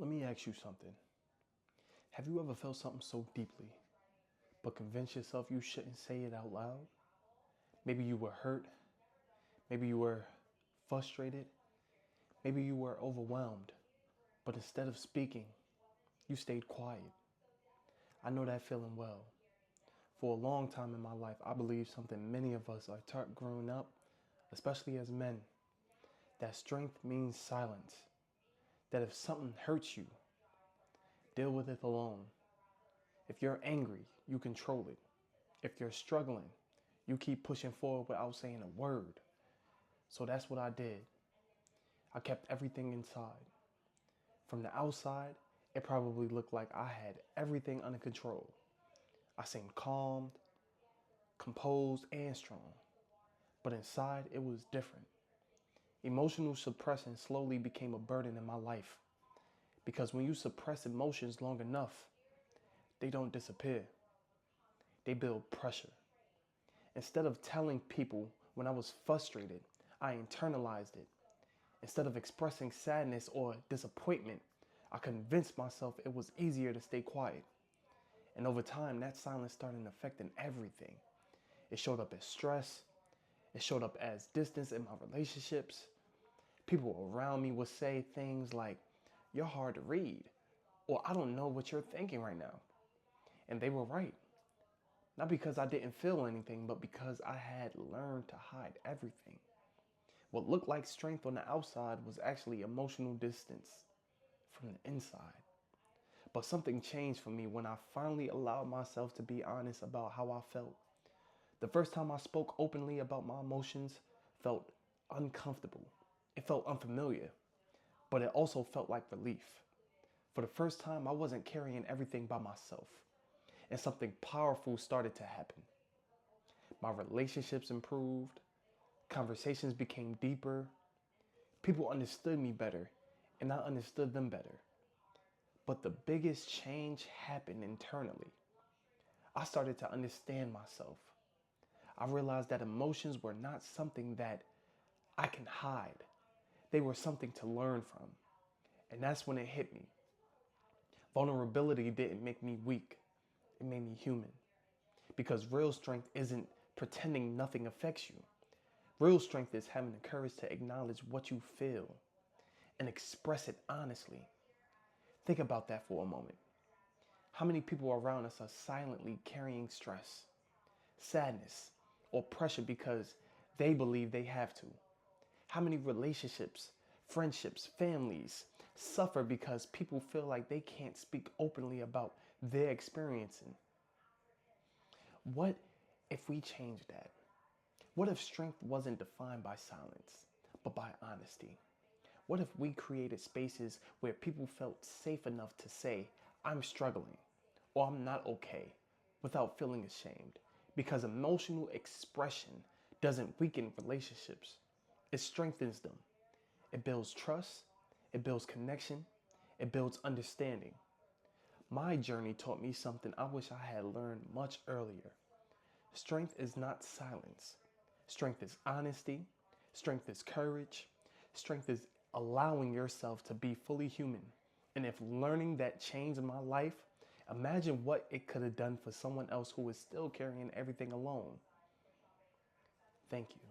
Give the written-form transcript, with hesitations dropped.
Let me ask you something. Have you ever felt something so deeply, but convinced yourself you shouldn't say it out loud? Maybe you were hurt. Maybe you were frustrated. Maybe you were overwhelmed. But instead of speaking, you stayed quiet. I know that feeling well. For a long time in my life, I believe something many of us are taught growing up, especially as men, that strength means silence. That if something hurts you, deal with it alone. If you're angry, you control it. If you're struggling, you keep pushing forward without saying a word. So that's what I did. I kept everything inside. From the outside, it probably looked like I had everything under control. I seemed calm, composed, and strong. But inside, it was different. Emotional suppression slowly became a burden in my life. Because when you suppress emotions long enough, they don't disappear. They build pressure. Instead of telling people when I was frustrated, I internalized it. Instead of expressing sadness or disappointment, I convinced myself it was easier to stay quiet. And over time, that silence started affecting everything. It showed up as stress. It showed up as distance in my relationships. People around me would say things like, "You're hard to read," or "I don't know what you're thinking right now." And they were right. Not because I didn't feel anything, but because I had learned to hide everything. What looked like strength on the outside was actually emotional distance from the inside. But something changed for me when I finally allowed myself to be honest about how I felt. The first time I spoke openly about my emotions felt uncomfortable. It felt unfamiliar, but it also felt like relief. For the first time, I wasn't carrying everything by myself, and something powerful started to happen. My relationships improved, conversations became deeper, people understood me better, and I understood them better. But the biggest change happened internally. I started to understand myself. I realized that emotions were not something that I can hide. They were something to learn from. And that's when it hit me. Vulnerability didn't make me weak. It made me human. Because real strength isn't pretending nothing affects you. Real strength is having the courage to acknowledge what you feel and express it honestly. Think about that for a moment. How many people around us are silently carrying stress, sadness, or pressure because they believe they have to? How many relationships, friendships, families suffer because people feel like they can't speak openly about their experiencing? What if we changed that? What if strength wasn't defined by silence, but by honesty? What if we created spaces where people felt safe enough to say, "I'm struggling," or "I'm not okay," without feeling ashamed? Because emotional expression doesn't weaken relationships. It strengthens them. It builds trust. It builds connection. It builds understanding. My journey taught me something I wish I had learned much earlier. Strength is not silence. Strength is honesty. Strength is courage. Strength is allowing yourself to be fully human. And if learning that changed my life, imagine what it could have done for someone else who is still carrying everything alone. Thank you.